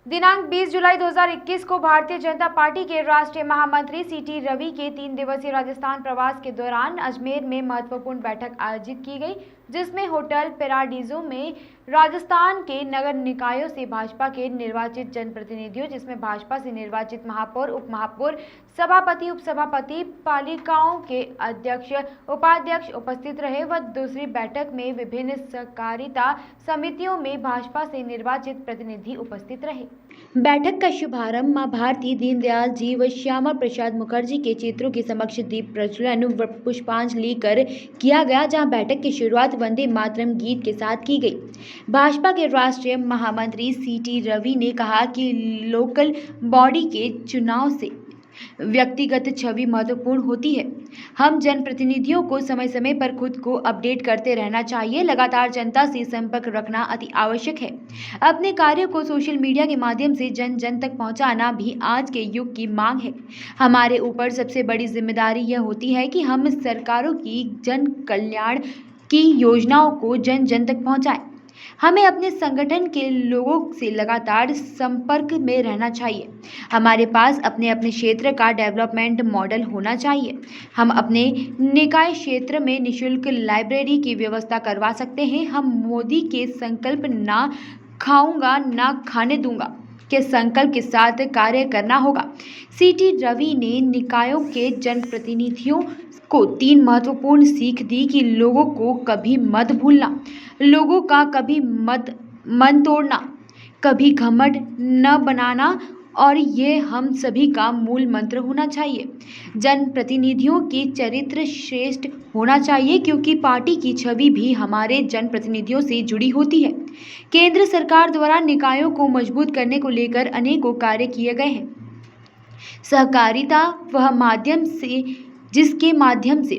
दिनांक 20 जुलाई 2021 को भारतीय जनता पार्टी के राष्ट्रीय महामंत्री सीटी रवि के 3 दिवसीय राजस्थान प्रवास के दौरान अजमेर में महत्वपूर्ण बैठक आयोजित की गई, जिसमें होटल पैराडीजो में राजस्थान के नगर निकायों से भाजपा के निर्वाचित जनप्रतिनिधियों, जिसमें भाजपा से निर्वाचित महापौर, उप महापौर, सभापति, उपसभापति, पालिकाओं के अध्यक्ष, उपाध्यक्ष उपस्थित रहे व दूसरी बैठक में विभिन्न सहकारिता समितियों में भाजपा से निर्वाचित प्रतिनिधि उपस्थित रहे। बैठक का शुभारंभ मां भारती, दीनदयाल जी व श्यामा प्रसाद मुखर्जी के चित्रों के समक्ष दीप प्रज्वलन व पुष्पांजलि कर किया गया, जहां बैठक की शुरुआत वंदे मातरम गीत के साथ की गई। भाजपा के राष्ट्रीय महामंत्री सीटी रवि ने कहा कि लोकल बॉडी के चुनाव से व्यक्तिगत छवि महत्वपूर्ण होती है। हम जनप्रतिनिधियों को समय समय पर खुद को अपडेट करते रहना चाहिए। लगातार जनता से संपर्क रखना अति आवश्यक है। अपने कार्यों को सोशल मीडिया के माध्यम से जन जन तक पहुंचाना भी आज के युग की मांग है। हमारे ऊपर सबसे बड़ी जिम्मेदारी यह होती है कि हम सरकारों की जन कल्याण की योजनाओं को जन जन तक पहुंचाएं। हमें अपने संगठन के लोगों से लगातार संपर्क में रहना चाहिए। हमारे पास अपने अपने क्षेत्र का डेवलपमेंट मॉडल होना चाहिए। हम अपने निकाय क्षेत्र में निःशुल्क लाइब्रेरी की व्यवस्था करवा सकते हैं। हम मोदी के संकल्प ना खाऊंगा ना खाने दूंगा के संकल्प के साथ कार्य करना होगा। सीटी रवि ने निकायों के जनप्रतिनिधियों को 3 महत्वपूर्ण सीख दी कि लोगों को कभी मत भूलना, लोगों का कभी मत मन तोड़ना, कभी घमंड न बनाना, और ये हम सभी का मूल मंत्र होना चाहिए। जनप्रतिनिधियों की चरित्र श्रेष्ठ होना चाहिए, क्योंकि पार्टी की छवि भी हमारे जनप्रतिनिधियों से जुड़ी होती है। केंद्र सरकार द्वारा निकायों को मजबूत करने को लेकर अनेकों कार्य किए गए हैं। सहकारिता वह माध्यम से जिसके माध्यम से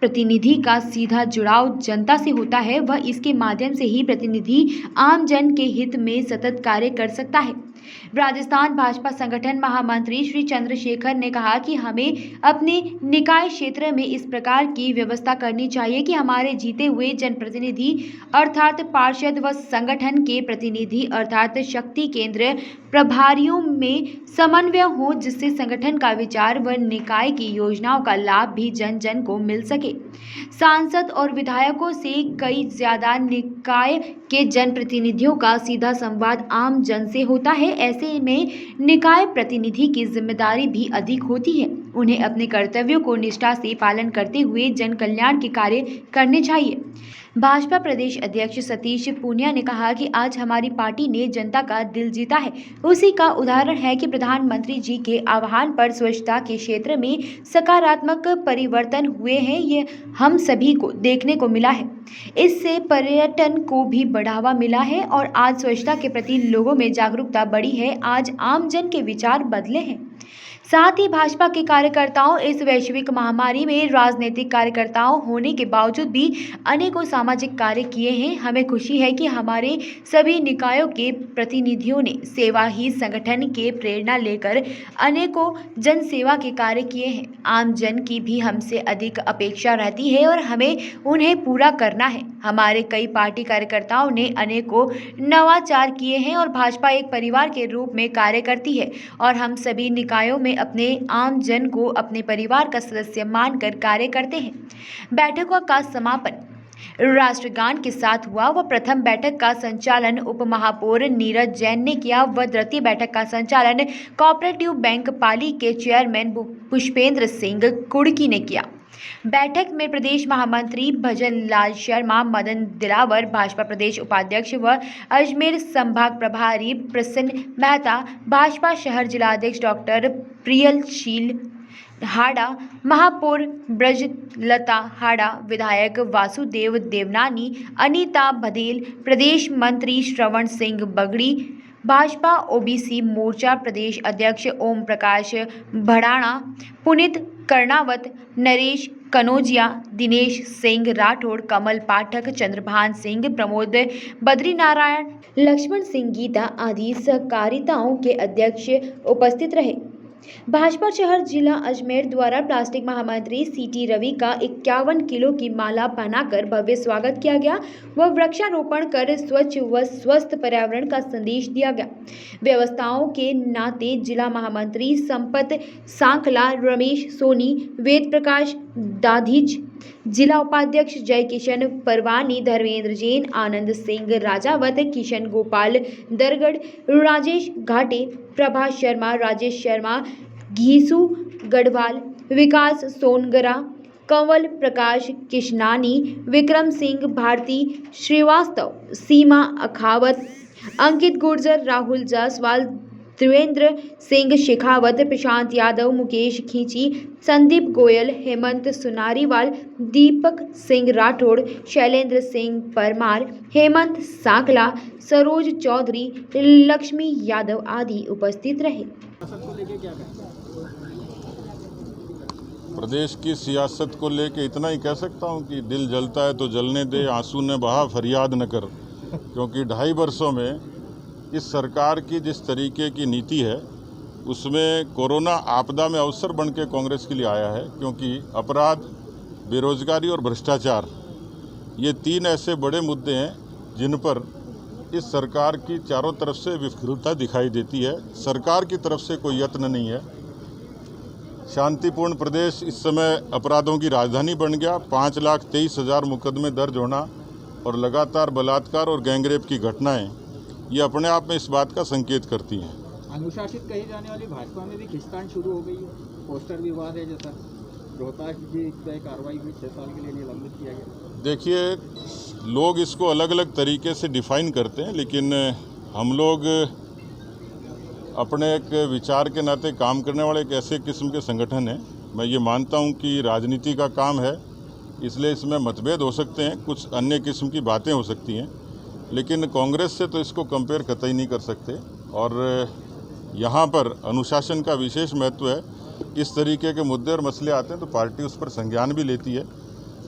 प्रतिनिधि का सीधा जुड़ाव जनता से होता है, वह इसके माध्यम से ही प्रतिनिधि आम जन के हित में सतत कार्य कर सकता है। राजस्थान भाजपा संगठन महामंत्री श्री चंद्रशेखर ने कहा कि हमें अपने निकाय क्षेत्र में इस प्रकार की व्यवस्था करनी चाहिए कि हमारे जीते हुए जनप्रतिनिधि अर्थात पार्षद व संगठन के प्रतिनिधि अर्थात शक्ति केंद्र प्रभारियों में समन्वय हो, जिससे संगठन का विचार व निकाय की योजनाओं का लाभ भी जन जन को मिल सके। सांसद और विधायकों से कई ज्यादा निकाय के जनप्रतिनिधियों का सीधा संवाद आम जन से होता है। ऐसे में निकाय प्रतिनिधि की जिम्मेदारी भी अधिक होती है। उन्हें अपने कर्तव्यों को निष्ठा से पालन करते हुए जन कल्याण के कार्य करने चाहिए। भाजपा प्रदेश अध्यक्ष सतीश पूनिया ने कहा कि आज हमारी पार्टी ने जनता का दिल जीता है। उसी का उदाहरण है कि प्रधानमंत्री जी के आह्वान पर स्वच्छता के क्षेत्र में सकारात्मक परिवर्तन हुए हैं। ये हम सभी को देखने को मिला है। इससे पर्यटन को भी बढ़ावा मिला है और आज स्वच्छता के प्रति लोगों में जागरूकता बढ़ी है। आज आम जन के विचार बदले हैं। साथ ही भाजपा के कार्यकर्ताओं इस वैश्विक महामारी में राजनीतिक कार्यकर्ताओं होने के बावजूद भी अनेकों सामाजिक कार्य किए हैं। हमें खुशी है कि हमारे सभी निकायों के प्रतिनिधियों ने सेवा ही संगठन के प्रेरणा लेकर अनेकों जन सेवा के कार्य किए हैं। आम जन की भी हमसे अधिक अपेक्षा रहती है और हमें उन्हें पूरा करना है। हमारे कई पार्टी कार्यकर्ताओं ने अनेकों नवाचार किए हैं और भाजपा एक परिवार के रूप में कार्य करती है और हम सभी निकायों में अपने आम जन को अपने परिवार का सदस्य मानकर कार्य करते हैं। बैठकों का समापन राष्ट्रगान के साथ हुआ व प्रथम बैठक का संचालन उप महापौर नीरज जैन ने किया व द्वितीय बैठक का संचालन कोऑपरेटिव बैंक पाली के चेयरमैन पुष्पेंद्र सिंह कुड़की ने किया। बैठक में प्रदेश महामंत्री भजन लाल शर्मा, मदन दिलावर, भाजपा प्रदेश उपाध्यक्ष व अजमेर संभाग प्रभारी प्रसन्न मेहता, भाजपा शहर जिलाध्यक्ष डॉक्टर प्रियलशील हाड़ा, महापौर ब्रजलता हाड़ा, विधायक वासुदेव देवनानी, अनीता बघेल, प्रदेश मंत्री श्रवण सिंह बगड़ी, भाजपा ओबीसी मोर्चा प्रदेश अध्यक्ष ओम प्रकाश भड़ाना, पुनीत कर्णावत, नरेश कनौजिया, दिनेश सिंह राठौड़, कमल पाठक, चंद्रभान सिंह, प्रमोद बद्रीनारायण, लक्ष्मण सिंह गीता आदि सहकारिताओं के अध्यक्ष उपस्थित रहे। भाजपा शहर जिला अजमेर द्वारा प्लास्टिक महामंत्री सीटी रवि का 51 किलो की माला पहनाकर भव्य स्वागत किया गया व वृक्षारोपण कर स्वच्छ व स्वस्थ पर्यावरण का संदेश दिया गया। व्यवस्थाओं के नाते जिला महामंत्री संपत सांखला, रमेश सोनी, वेद प्रकाश दाधिच, जिला उपाध्यक्ष जय किशन परवानी, धर्मेंद्र जैन, आनंद सिंह राजावत, किशन गोपाल दरगढ़, राजेश घाटे, प्रभा शर्मा, राजेश शर्मा, घीसू गढ़वाल, विकास सोनगरा, कंवल प्रकाश किशनानी, विक्रम सिंह भारती श्रीवास्तव, सीमा अखावत, अंकित गुर्जर, राहुल जायसवाल, त्रिवेंद्र सिंह शेखावत, प्रशांत यादव, मुकेश खींची, संदीप गोयल, हेमंत सुनारीवाल, दीपक सिंह राठौड़, शैलेंद्र सिंह परमार, हेमंत सांखला, सरोज चौधरी, लक्ष्मी यादव आदि उपस्थित रहे। प्रदेश की सियासत को लेके इतना ही कह सकता हूं कि दिल जलता है तो जलने दे, आंसू न बहा फरियाद न कर, क्योंकि 2.5 वर्षों में इस सरकार की जिस तरीके की नीति है उसमें कोरोना आपदा में अवसर बन के कांग्रेस के लिए आया है, क्योंकि अपराध, बेरोजगारी और भ्रष्टाचार ये 3 ऐसे बड़े मुद्दे हैं जिन पर इस सरकार की चारों तरफ से विफलता दिखाई देती है। सरकार की तरफ से कोई यत्न नहीं है। शांतिपूर्ण प्रदेश इस समय अपराधों की राजधानी बन गया। 5,23,000 मुकदमे दर्ज होना और लगातार बलात्कार और गैंगरेप की घटनाएं ये अपने आप में इस बात का संकेत करती हैं। अनुशासित कही जाने वाली भाजपा में भी खिंचतान शुरू हो गई है। पोस्टर विवाद है, जैसा रोहतास जी की कार्रवाई भी 6 साल के लिए निलंबित किया गया। देखिए, लोग इसको अलग अलग तरीके से डिफाइन करते हैं, लेकिन हम लोग अपने एक विचार के नाते काम करने वाले एक ऐसे किस्म के संगठन हैं। मैं ये मानता हूँ कि राजनीति का काम है, इसलिए इसमें मतभेद हो सकते हैं, कुछ अन्य किस्म की बातें हो सकती हैं, लेकिन कांग्रेस से तो इसको कंपेयर कतई नहीं कर सकते। और यहाँ पर अनुशासन का विशेष महत्व है। इस तरीके के मुद्दे और मसले आते हैं तो पार्टी उस पर संज्ञान भी लेती है।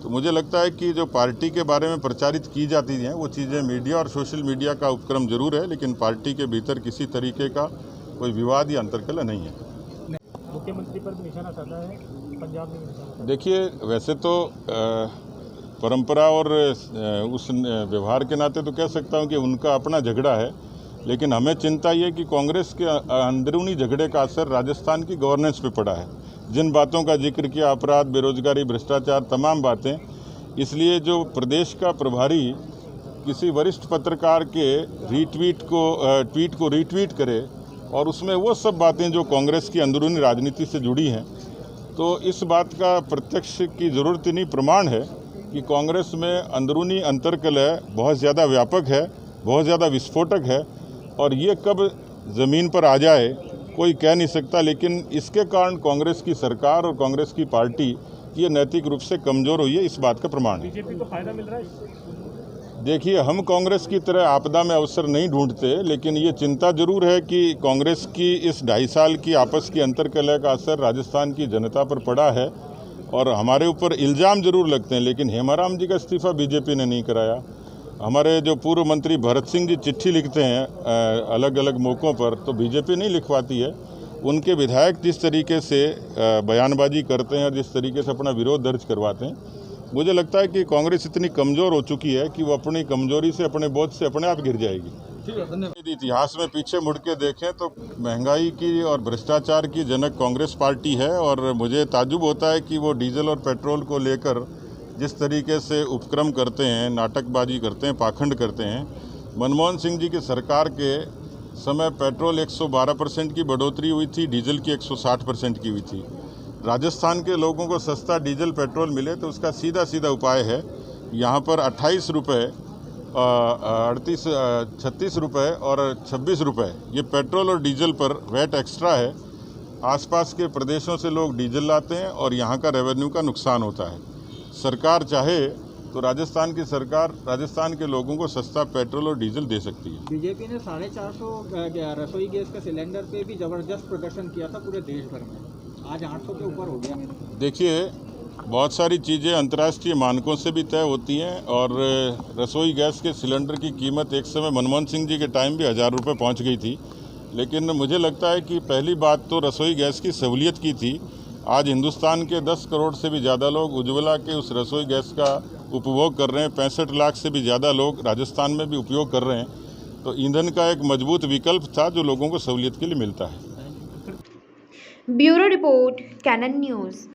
तो मुझे लगता है कि जो पार्टी के बारे में प्रचारित की जाती हैं वो चीज़ें मीडिया और सोशल मीडिया का उपक्रम जरूर है, लेकिन पार्टी के भीतर किसी तरीके का कोई विवाद या अंतर्कलह नहीं है। मुख्यमंत्री पर भी निशाना साधा है, पंजाब में निशाना। देखिए, वैसे तो परंपरा और उस व्यवहार के नाते तो कह सकता हूं कि उनका अपना झगड़ा है, लेकिन हमें चिंता ये कि कांग्रेस के अंदरूनी झगड़े का असर राजस्थान की गवर्नेंस पे पड़ा है। जिन बातों का जिक्र किया, अपराध, बेरोजगारी, भ्रष्टाचार, तमाम बातें, इसलिए जो प्रदेश का प्रभारी किसी वरिष्ठ पत्रकार के ट्वीट को रीट्वीट करे और उसमें वो सब बातें जो कांग्रेस की अंदरूनी राजनीति से जुड़ी हैं, तो इस बात का प्रत्यक्ष की ज़रूरत नहीं, प्रमाण है कि कांग्रेस में अंदरूनी अंतर्कलह बहुत ज़्यादा व्यापक है, बहुत ज़्यादा विस्फोटक है, और ये कब ज़मीन पर आ जाए कोई कह नहीं सकता। लेकिन इसके कारण कांग्रेस की सरकार और कांग्रेस की पार्टी ये नैतिक रूप से कमज़ोर हुई है, इस बात का प्रमाण है। बीजेपी को फायदा मिल रहा है। देखिए, हम कांग्रेस की तरह आपदा में अवसर नहीं ढूंढते, लेकिन ये चिंता जरूर है कि कांग्रेस की इस 2.5 साल की आपस की अंतर्कलह का असर राजस्थान की जनता पर पड़ा है और हमारे ऊपर इल्ज़ाम जरूर लगते हैं। लेकिन हेमाराम जी का इस्तीफ़ा बीजेपी ने नहीं कराया। हमारे जो पूर्व मंत्री भरत सिंह जी चिट्ठी लिखते हैं अलग अलग मौक़ों पर, तो बीजेपी नहीं लिखवाती है। उनके विधायक जिस तरीके से बयानबाजी करते हैं और जिस तरीके से अपना विरोध दर्ज करवाते हैं, मुझे लगता है कि कांग्रेस इतनी कमज़ोर हो चुकी है कि वो अपनी कमज़ोरी से, अपने बोझ से अपने आप गिर जाएगी। इतिहास में पीछे मुड़ के देखें तो महंगाई की और भ्रष्टाचार की जनक कांग्रेस पार्टी है, और मुझे ताज्जुब होता है कि वो डीजल और पेट्रोल को लेकर जिस तरीके से उपक्रम करते हैं, नाटकबाजी करते हैं, पाखंड करते हैं। मनमोहन सिंह जी की सरकार के समय पेट्रोल 112% की बढ़ोतरी हुई थी, डीजल की 160% की हुई थी। राजस्थान के लोगों को सस्ता डीजल पेट्रोल मिले तो उसका सीधा उपाय है यहाँ पर 28 रुपये, 36 रुपये और 26 रुपये ये पेट्रोल और डीजल पर वैट एक्स्ट्रा है। आसपास के प्रदेशों से लोग डीजल लाते हैं और यहाँ का रेवेन्यू का नुकसान होता है। सरकार चाहे तो राजस्थान की सरकार राजस्थान के लोगों को सस्ता पेट्रोल और डीजल दे सकती है। बीजेपी ने 450 रसोई गैस के सिलेंडर पे भी जबरदस्त प्रदर्शन किया था पूरे देश भर में, आज 800 के ऊपर हो गया। देखिए, बहुत सारी चीज़ें अंतर्राष्ट्रीय मानकों से भी तय होती हैं, और रसोई गैस के सिलेंडर की कीमत एक समय मनमोहन सिंह जी के टाइम भी 1000 रुपये पहुँच गई थी। लेकिन मुझे लगता है कि पहली बात तो रसोई गैस की सहूलियत की थी। आज हिंदुस्तान के 10 करोड़ से भी ज़्यादा लोग उज्ज्वला के उस रसोई गैस का उपभोग कर रहे हैं। 65 लाख से भी ज़्यादा लोग राजस्थान में भी उपयोग कर रहे हैं। तो ईंधन का एक मजबूत विकल्प था जो लोगों को सहूलियत के लिए मिलता है। Bureau report, Canon news.